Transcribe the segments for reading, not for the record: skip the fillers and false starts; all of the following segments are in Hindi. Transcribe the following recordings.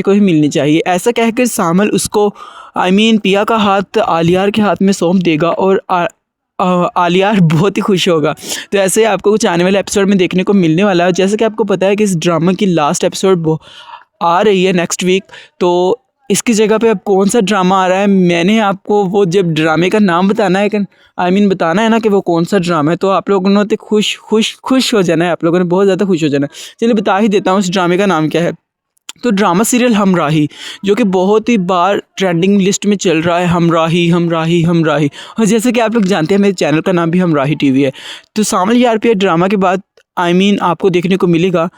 को ही मिलनी चाहिए। ऐसा कहकर सामल उसको पिया का हाथ आलियार के हाथ में सौंप देगा और आलियार बहुत ही खुश होगा। तो ऐसे ही आपको कुछ आने वाले एपिसोड में देखने को मिलने वाला है। जैसे कि आपको पता है कि इस ड्रामा की लास्ट एपिसोड आ रही है नेक्स्ट वीक, तो इसकी जगह पे अब कौन सा ड्रामा आ रहा है, मैंने आपको वो जब ड्रामे का नाम बताना है कि बताना है ना कि वो कौन सा ड्रामा है, तो आप लोगों ने तो खुश हो जाना है, आप लोगों ने बहुत ज़्यादा खुश हो जाना है। चलिए बता ही देता हूँ इस ड्रामे का नाम क्या है। तो ड्रामा सीरियल हमराही, जो कि बहुत ही बार ट्रेंडिंग लिस्ट में चल रहा है, हमराही हमराही हमराही। और जैसे कि आप लोग जानते हैं मेरे चैनल का नाम भी हमराही टीवी है। तो सामल यार पे ड्रामा के बाद आपको देखने को मिलेगा,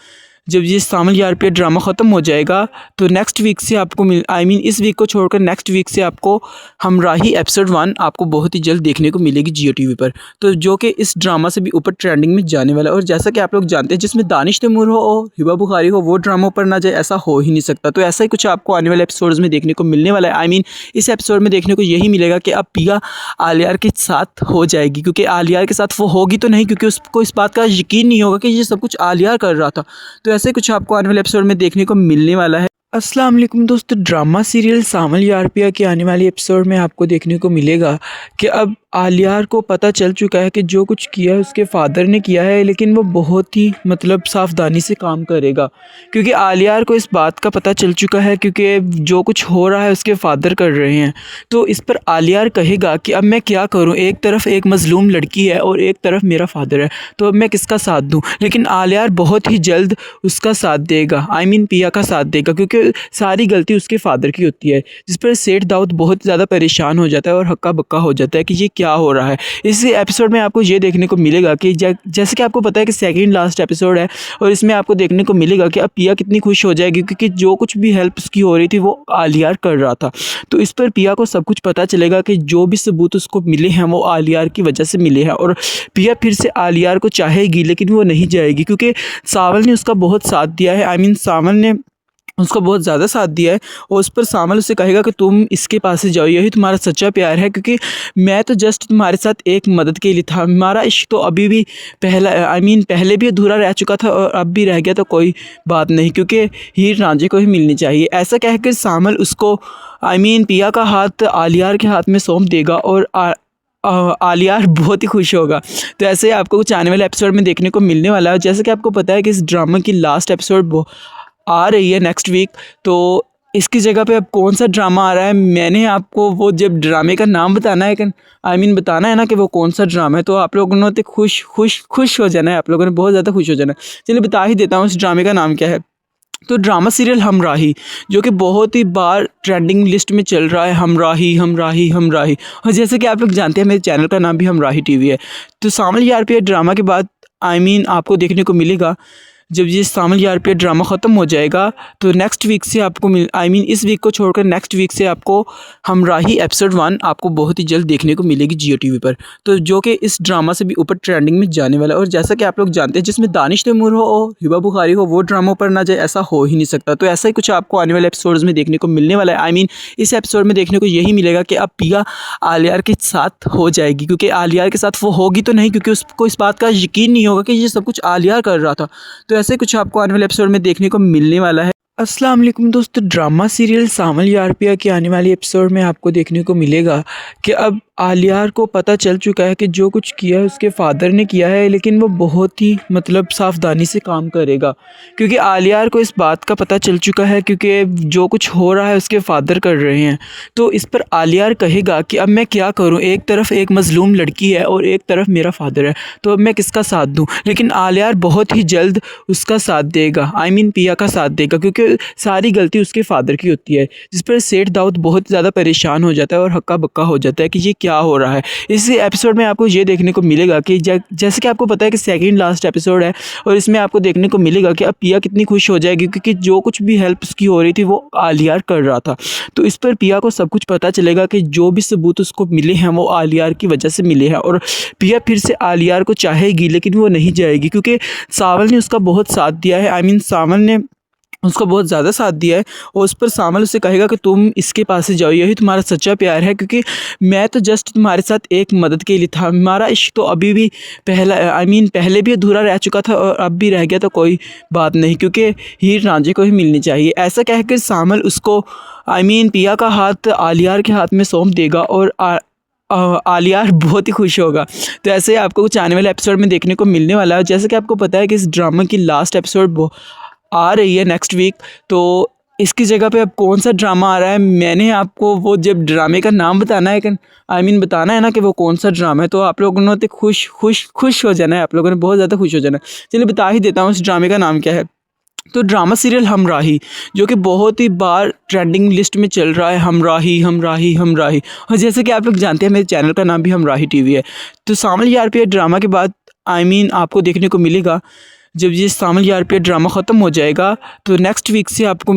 जब ये सामल यार पे ड्रामा ख़त्म हो जाएगा तो नेक्स्ट वीक से आपको इस वीक को छोड़कर नेक्स्ट वीक से आपको हमराही एपिसोड 1 आपको बहुत ही जल्द देखने को मिलेगी जियो टीवी पर। तो जो कि इस ड्रामा से भी ऊपर ट्रेंडिंग में जाने वाला है। और जैसा कि आप लोग जानते हैं जिसमें दानिश तैमूर हो और हिबा बुखारी हो वो ड्रामा पर ना जाए, ऐसा हो ही नहीं सकता। तो ऐसा ही कुछ आपको आने वाले एपिसोड्स में देखने को मिलने वाला है। इस एपिसोड में देखने को यही मिलेगा कि अब पिया आलियार के साथ हो जाएगी, क्योंकि आलियार के साथ वो होगी तो नहीं, क्योंकि उसको इस बात का यकीन नहीं होगा कि ये सब कुछ आलियार कर रहा था। तो ऐसे कुछ आपको आने वाले एपिसोड में देखने को मिलने वाला है। अस्सलाम वालेकुम दोस्तों, ड्रामा सीरियल सामल यार पिया के आने वाली एपिसोड में आपको देखने को मिलेगा कि अब आलियार को पता चल चुका है कि जो कुछ किया है उसके फादर ने किया है, लेकिन वो बहुत ही सावधानी से काम करेगा, क्योंकि आलियार को इस बात का पता चल चुका है क्योंकि जो कुछ हो रहा है उसके फादर कर रहे हैं। तो इस पर आलियार कहेगा कि अब मैं क्या करूं, एक तरफ एक मजलूम लड़की है और एक तरफ मेरा फादर है, तो अब मैं किसका साथ दूं। लेकिन आलियार बहुत ही जल्द उसका साथ देगा, पिया का साथ देगा, क्योंकि सारी गलती उसके फादर की होती है, जिस पर सेठ दाऊद बहुत ज़्यादा परेशान हो जाता है और हक्का बक्का हो जाता है कि ये क्या हो रहा है। इस एपिसोड में आपको ये देखने को मिलेगा कि जैसे कि आपको पता है कि सेकंड लास्ट एपिसोड है, और इसमें आपको देखने को मिलेगा कि अब पिया कितनी खुश हो जाएगी, क्योंकि जो कुछ भी हेल्प उसकी हो रही थी वो आलियार कर रहा था। तो इस पर पिया को सब कुछ पता चलेगा कि जो भी सबूत उसको मिले हैं वो आलियार की वजह से मिले हैं, और पिया फिर से आलियार को चाहेगी लेकिन वो नहीं जाएगी, क्योंकि सावल ने उसका बहुत साथ दिया है। सावल ने उसको बहुत ज़्यादा साथ दिया है, और उस पर सामल उसे कहेगा कि तुम इसके पास से जाओ, यही तुम्हारा सच्चा प्यार है, क्योंकि मैं तो जस्ट तुम्हारे साथ एक मदद के लिए था, हमारा इश्क तो अभी भी पहले भी अधूरा रह चुका था और अब भी रह गया, तो कोई बात नहीं, क्योंकि हीर रांझे को ही मिलनी चाहिए। ऐसा कहकर सामल उसको पिया का हाथ आलियार के हाथ में सौंप देगा और आलियार बहुत ही खुश होगा। तो ऐसे ही आपको कुछ आने वाले एपिसोड में देखने को मिलने वाला है। जैसे कि आपको पता है कि इस ड्रामा की लास्ट एपिसोड आ रही है नेक्स्ट वीक, तो इसकी जगह पे अब कौन सा ड्रामा आ रहा है, मैंने आपको वो जब ड्रामे का नाम बताना है कि बताना है ना कि वो कौन सा ड्रामा है, तो आप लोगों ने तो खुश हो जाना है, आप लोगों ने बहुत ज़्यादा खुश हो जाना है। चलिए बता ही देता हूँ इस ड्रामे का नाम क्या है। तो ड्रामा सीरियल हमराही, जो कि बहुत ही बार ट्रेंडिंग लिस्ट में चल रहा है, हमराही हमराही हमराही। और जैसे कि आप लोग जानते हैं मेरे चैनल का नाम भी हमराही टीवी है। तो सामल यार पे ड्रामा के बाद आपको देखने को मिलेगा, जब ये सामल यार पे ड्रामा ख़त्म हो जाएगा तो नेक्स्ट वीक से आपको इस वीक को छोड़कर नेक्स्ट वीक से आपको हमराही एपिसोड 1 आपको बहुत ही जल्द देखने को मिलेगी जियो टीवी पर। तो जो कि इस ड्रामा से भी ऊपर ट्रेंडिंग में जाने वाला है। और जैसा कि आप लोग जानते हैं जिसमें दानिश तैमूर हो और हिबा बुखारी हो वो ड्रामा पर ना जाए, ऐसा हो ही नहीं सकता। तो ऐसा ही कुछ आपको आने वाले एपिसोड्स में देखने को मिलने वाला है। इस एपिसोड में देखने को यही मिलेगा कि अब पिया आलियार के साथ हो जाएगी, क्योंकि आलियार के साथ वो होगी तो नहीं, क्योंकि उसको इस बात का यकीन नहीं होगा कि ये सब कुछ आलियार कर रहा था। तो ऐसे कुछ आपको आने वाले एपिसोड में देखने को मिलने वाला है। अस्सलाम वालेकुम दोस्तों, ड्रामा सीरियल सामल यार पिया की आने वाली एपिसोड में आपको देखने को मिलेगा कि अब आलियार को पता चल चुका है कि जो कुछ किया है उसके फादर ने किया है, लेकिन वो बहुत ही सावधानी से काम करेगा, क्योंकि आलियार को इस बात का पता चल चुका है क्योंकि जो कुछ हो रहा है उसके फादर कर रहे हैं। तो इस पर आलियार कहेगा कि अब मैं क्या करूं, एक तरफ एक मजलूम लड़की है और एक तरफ मेरा फादर है, तो अब मैं किसका साथ दूं। लेकिन आलियार बहुत ही जल्द उसका साथ देगा, पिया का साथ देगा, क्योंकि सारी गलती उसके फादर की होती है, जिस पर सेठ दाऊद बहुत ज़्यादा परेशान हो जाता है और हक्का बक्का हो जाता है कि ये क्या हो रहा है। इस एपिसोड में आपको ये देखने को मिलेगा कि जैसे कि आपको पता है कि सेकंड लास्ट एपिसोड है, और इसमें आपको देखने को मिलेगा कि अब पिया कितनी खुश हो जाएगी, क्योंकि जो कुछ भी हेल्प उसकी हो रही थी वो आलियार कर रहा था। तो इस पर पिया को सब कुछ पता चलेगा कि जो भी सबूत उसको मिले हैं वो आलियार की वजह से मिले हैं, और पिया फिर से आलियार को चाहेगी लेकिन वो नहीं जाएगी, क्योंकि सावल ने उसका बहुत साथ दिया है। सावल ने उसका बहुत ज़्यादा साथ दिया है और उस पर सामल उसे कहेगा कि तुम इसके पास से जाओ, यही तुम्हारा सच्चा प्यार है, क्योंकि मैं तो जस्ट तुम्हारे साथ एक मदद के लिए था, हमारा इश्क तो अभी भी पहले भी अधूरा रह चुका था और अब भी रह गया तो कोई बात नहीं, क्योंकि हीर रांझे को ही मिलनी चाहिए। ऐसा कहकर सामल उसको पिया का हाथ आलियार के हाथ में सौंप देगा और आलियार बहुत ही खुश होगा। तो ऐसे ही आपको कुछ आने वाले एपिसोड में देखने को मिलने वाला है। जैसे कि आपको पता है कि इस ड्रामा की लास्ट एपिसोड आ रही है नेक्स्ट वीक, तो इसकी जगह पे अब कौन सा ड्रामा आ रहा है, मैंने आपको वो जब ड्रामे का नाम बताना है बताना है ना कि वो कौन सा ड्रामा है, तो आप लोगों ने तो खुश हो जाना है, आप लोगों ने बहुत ज़्यादा खुश हो जाना है। चलिए बता ही देता हूँ उस ड्रामे का नाम क्या है। तो ड्रामा सीरियल हमराही, जो कि बहुत ही बार ट्रेंडिंग लिस्ट में चल रहा है, हमराही हमराही हमराही। और जैसे कि आप लोग जानते हैं मेरे चैनल का नाम भी हमराही टीवी है। तो सामल यार पे ड्रामा के बाद आपको देखने को मिलेगा, जब ये सामल यार पे ड्रामा ख़त्म हो जाएगा तो नेक्स्ट वीक से आपको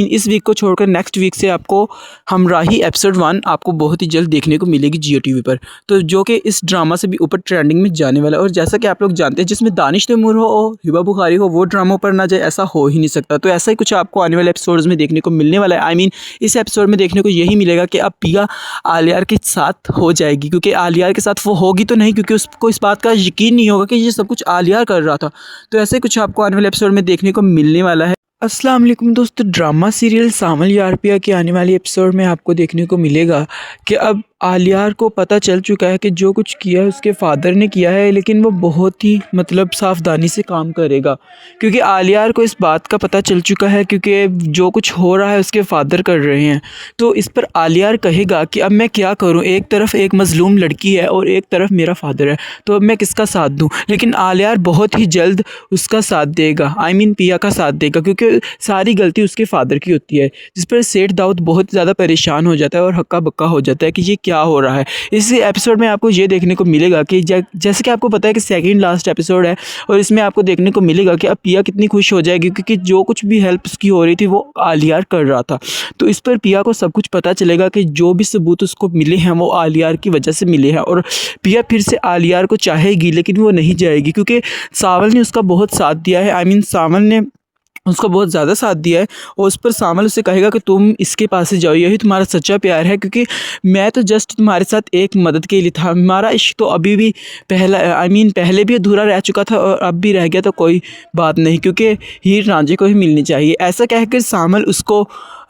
इस वीक को छोड़कर नेक्स्ट वीक से आपको हमराही एपिसोड 1 आपको बहुत ही जल्द देखने को मिलेगी जियो टीवी पर, तो जो कि इस ड्रामा से भी ऊपर ट्रेंडिंग में जाने वाला है। और जैसा कि आप लोग जानते हैं जिसमें दानिश तैमूर हो और हिबा बुखारी हो वो ड्रामों पर ना जाए, ऐसा हो ही नहीं सकता। तो ऐसा ही कुछ आपको आने वाले एपिसोड्स में देखने को मिलने वाला है। इस एपिसोड में देखने को यही मिलेगा कि अब पिया आलियार के साथ हो जाएगी, क्योंकि आलियार के साथ वो होगी तो नहीं, क्योंकि उसको इस बात का यकीन नहीं होगा कि ये सब कुछ आलियार कर रहा था। तो ऐसे कुछ आपको आने वाले एपिसोड में देखने को मिलने वाला है। अस्सलाम वालेकुम दोस्तों, ड्रामा सीरियल सामल यार पिया के आने वाली एपिसोड में आपको देखने को मिलेगा कि अब आलियार को पता चल चुका है कि जो कुछ किया है उसके फादर ने किया है, लेकिन वो बहुत ही सावधानी से काम करेगा, क्योंकि आलियार को इस बात का पता चल चुका है क्योंकि जो कुछ हो रहा है उसके फादर कर रहे हैं। तो इस पर आलियार कहेगा कि अब मैं क्या करूं, एक तरफ एक मजलूम लड़की है और एक तरफ मेरा फादर है, तो अब मैं किसका साथ दूं। लेकिन आलियार बहुत ही जल्द उसका साथ देगा, पिया का साथ देगा, क्योंकि सारी गलती उसके फादर की होती है, जिस पर सेठ दाऊद बहुत ज़्यादा परेशान हो जाता है और हक्का बक्का हो जाता है कि ये क्या हो रहा है। इस एपिसोड में आपको ये देखने को मिलेगा कि जैसे कि आपको पता है कि सेकंड लास्ट एपिसोड है और इसमें आपको देखने को मिलेगा कि अब पिया कितनी खुश हो जाएगी, क्योंकि जो कुछ भी हेल्प उसकी हो रही थी वो आलियार कर रहा था। तो इस पर पिया को सब कुछ पता चलेगा कि जो भी सबूत उसको मिले हैं वो आलियार की वजह से मिले हैं, और पिया फिर से आलियार को चाहेगी लेकिन वो नहीं जाएगी, क्योंकि सावल ने उसका बहुत साथ दिया है। सावल ने उसको बहुत ज़्यादा साथ दिया है और उस पर सामल उसे कहेगा कि तुम इसके पास से जाओ, यही तुम्हारा सच्चा प्यार है, क्योंकि मैं तो जस्ट तुम्हारे साथ एक मदद के लिए था, हमारा इश्क तो अभी भी पहले भी अधूरा रह चुका था और अब भी रह गया तो कोई बात नहीं, क्योंकि हीर रांझे को ही मिलनी चाहिए। ऐसा कहकर सामल उसको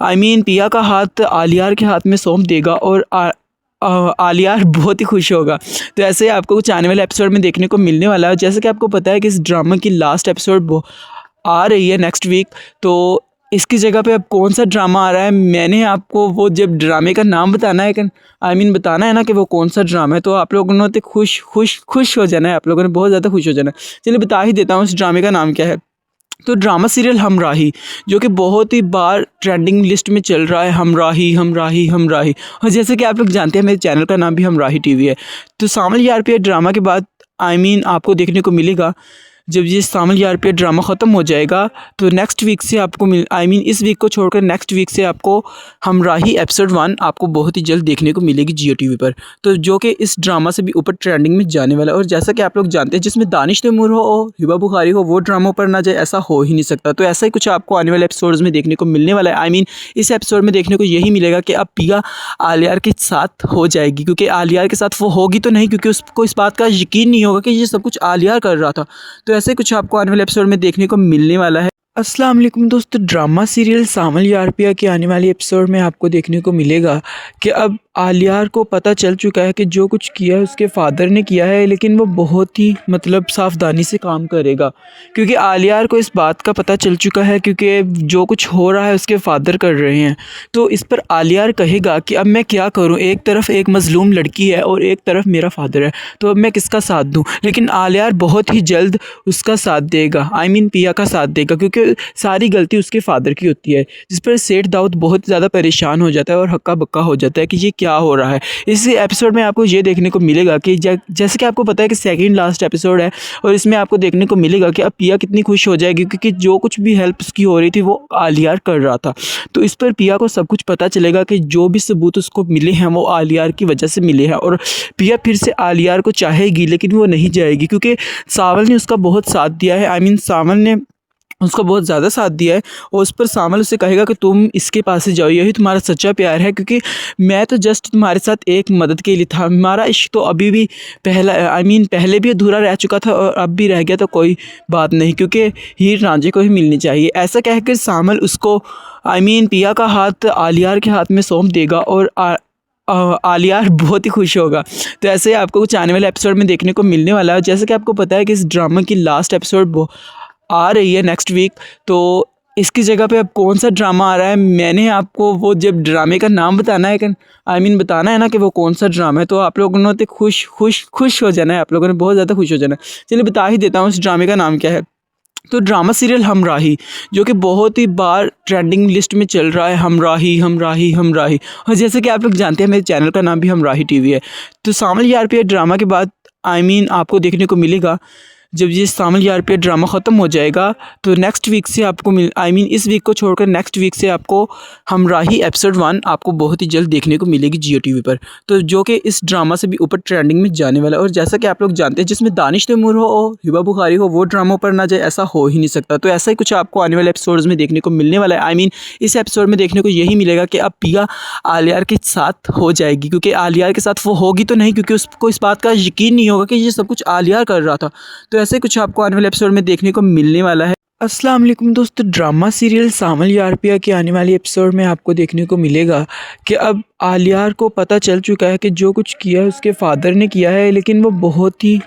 पिया का हाथ आलियार के हाथ में सौंप देगा और आलियार बहुत ही खुश होगा। तो ऐसे ही आपको कुछ आने वाले एपिसोड में देखने को मिलने वाला है। जैसे कि आपको पता है कि इस ड्रामा की लास्ट एपिसोड आ रही है नेक्स्ट वीक, तो इसकी जगह पे अब कौन सा ड्रामा आ रहा है, मैंने आपको वो जब ड्रामे का नाम बताना है बताना है ना कि वो कौन सा ड्रामा है, तो आप लोगों ने तो खुश हो जाना है, आप लोगों ने बहुत ज़्यादा खुश हो जाना है। चलिए बता ही देता हूँ उस ड्रामे का नाम क्या है। तो ड्रामा सीरियल हमराही, जो कि बहुत ही बार ट्रेंडिंग लिस्ट में चल रहा है, हमराही हमराही हमराही। और जैसे कि आप लोग जानते हैं मेरे चैनल का नाम भी हमराही टीवी है। तो सामल यार पे ड्रामा के बाद आपको देखने को मिलेगा, जब ये सामल यार पे ड्रामा ख़त्म हो जाएगा तो नेक्स्ट वीक से आपको इस वीक को छोड़कर नेक्स्ट वीक से आपको हमराही एपिसोड 1 आपको बहुत ही जल्द देखने को मिलेगी जियो टीवी पर, तो जो कि इस ड्रामा से भी ऊपर ट्रेंडिंग में जाने वाला है। और जैसा कि आप लोग जानते हैं जिसमें दानिश तैमूर हो और हिबा बुखारी हो वो ड्रामों पर ना जाए, ऐसा हो ही नहीं सकता। तो ऐसा ही कुछ आपको आने वाले एपिसोड्स में देखने को मिलने वाला है। इस एपिसोड में देखने को यही मिलेगा कि अब पिया आलियार के साथ हो जाएगी, क्योंकि आलियार के साथ वो होगी तो नहीं, क्योंकि उसको इस बात का यकीन नहीं होगा कि ये सब कुछ आलियार कर रहा था। तो ऐसे कुछ आपको आने वाले एपिसोड में देखने को मिलने वाला है। अस्सलाम वालेकुम दोस्तों, ड्रामा सीरियल सामल यार पिया की आने वाली एपिसोड में आपको देखने को मिलेगा कि अब आलियार को पता चल चुका है कि जो कुछ किया है उसके फादर ने किया है, लेकिन वो बहुत ही सावधानी से काम करेगा, क्योंकि आलियार को इस बात का पता चल चुका है क्योंकि जो कुछ हो रहा है उसके फादर कर रहे हैं। तो इस पर आलियार कहेगा कि अब मैं क्या करूं, एक तरफ एक मजलूम लड़की है और एक तरफ मेरा फादर है, तो अब मैं किसका साथ दूं। लेकिन आलियार बहुत ही जल्द उसका साथ देगा, पिया का साथ देगा, क्योंकि सारी गलती उसके फादर की होती है, जिस पर सेठ दाऊद बहुत ज़्यादा परेशान हो जाता है और हक्का बक्का हो जाता है कि ये क्या हो रहा है। इस एपिसोड में आपको ये देखने को मिलेगा कि जैसे कि आपको पता है कि सेकंड लास्ट एपिसोड है और इसमें आपको देखने को मिलेगा कि अब पिया कितनी खुश हो जाएगी, क्योंकि जो कुछ भी हेल्प उसकी हो रही थी वो आलियार कर रहा था। तो इस पर पिया को सब कुछ पता चलेगा कि जो भी सबूत उसको मिले हैं वो आलियार की वजह से मिले हैं, और पिया फिर से आलियार को चाहेगी लेकिन वो नहीं जाएगी, क्योंकि सावल ने उसका बहुत साथ दिया है। सावल ने उसका बहुत ज़्यादा साथ दिया है और उस पर सामल उसे कहेगा कि तुम इसके पास से जाओ, यही तुम्हारा सच्चा प्यार है, क्योंकि मैं तो जस्ट तुम्हारे साथ एक मदद के लिए था। हमारा इश्क तो अभी भी पहले भी अधूरा रह चुका था और अब भी रह गया, तो कोई बात नहीं, क्योंकि हीर रांझे को ही मिलनी चाहिए। ऐसा कहकर सामल उसको पिया का हाथ आलियार के हाथ में सौंप देगा और आलियार बहुत ही खुश होगा। तो ऐसे ही आपको कुछ आने वाले एपिसोड में देखने को मिलने वाला है। जैसे कि आपको पता है कि इस ड्रामा की लास्ट एपिसोड आ रही है नेक्स्ट वीक, तो इसकी जगह पे अब कौन सा ड्रामा आ रहा है, मैंने आपको वो जब ड्रामे का नाम बताना है बताना है ना कि वो कौन सा ड्रामा है, तो आप लोगों ने तो खुश हो जाना है, आप लोगों ने बहुत ज़्यादा खुश हो जाना है। चलिए बता ही देता हूँ इस ड्रामे का नाम क्या है। तो ड्रामा सीरियल हमराही, जो कि बहुत ही बार ट्रेंडिंग लिस्ट में चल रहा है, हमराही हमराही हमराही। और जैसे कि आप लोग जानते हैं मेरे चैनल का नाम भी हमराही टीवी है। तो सामल यार पे ड्रामा के बाद आपको देखने को मिलेगा, जब ये सामल यार पे ड्रामा ख़त्म हो जाएगा तो नेक्स्ट वीक से आपको इस वीक को छोड़कर नेक्स्ट वीक से आपको हमराही एपिसोड 1 आपको बहुत ही जल्द देखने को मिलेगी जियो टीवी पर, तो जो कि इस ड्रामा से भी ऊपर ट्रेंडिंग में जाने वाला है। और जैसा कि आप लोग जानते हैं जिसमें दानिश तैमूर हो और हिबा बुखारी हो, वो ड्रामा पर ना जाए ऐसा हो ही नहीं सकता। तो ऐसा ही कुछ आपको आने वाले एपिसोड्स में देखने को मिलने वाला है। इस एपिसोड में देखने को यही मिलेगा कि अब पिया आलियार के साथ हो जाएगी, क्योंकि आलियार के साथ वो होगी तो नहीं, क्योंकि उसको इस बात का यकीन नहीं होगा कि ये सब कुछ आलियार कर रहा था। तो ऐसे कुछ आपको आने वाले एपिसोड में देखने को मिलने वाला है। अस्सलाम वालेकुम दोस्तों, ड्रामा सीरियल सामल यार पिया के आने वाली एपिसोड में आपको देखने को मिलेगा कि अब आलियार को पता चल चुका है कि जो कुछ किया है उसके फादर ने किया है, लेकिन वो बहुत ही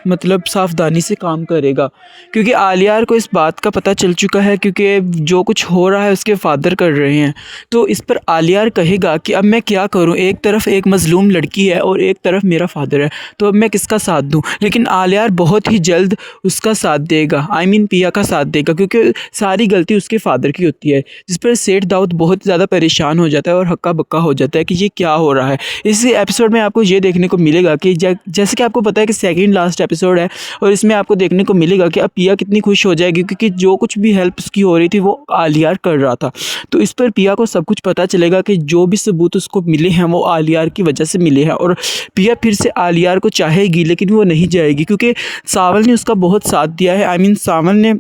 सावधानी से काम करेगा, क्योंकि आलियार को इस बात का पता चल चुका है, क्योंकि जो कुछ हो रहा है उसके फादर कर रहे हैं। तो इस पर आलियार कहेगा कि अब मैं क्या करूं, एक तरफ एक मजलूम लड़की है और एक तरफ मेरा फादर है, तो अब मैं किसका साथ दूं। लेकिन आलियार बहुत ही जल्द उसका साथ देगा, पिया का साथ देगा, क्योंकि सारी गलती उसके फादर की होती है, जिस पर सेठ दाऊद बहुत ज़्यादा परेशान हो जाता है और हक्का बक्का हो जाता है कि ये क्या हो रहा है। इस एपिसोड में आपको ये देखने को मिलेगा कि जैसे कि आपको पता है कि सेकंड लास्ट एपिसोड है, और इसमें आपको देखने को मिलेगा कि अब पिया कितनी खुश हो जाएगी, क्योंकि जो कुछ भी हेल्प उसकी हो रही थी वो आलियार कर रहा था। तो इस पर पिया को सब कुछ पता चलेगा कि जो भी सबूत उसको मिले हैं वो आलियार की वजह से मिले हैं, और पिया फिर से आलियार को चाहेगी, लेकिन वो नहीं जाएगी, क्योंकि सावल ने उसका बहुत साथ दिया है। सावल ने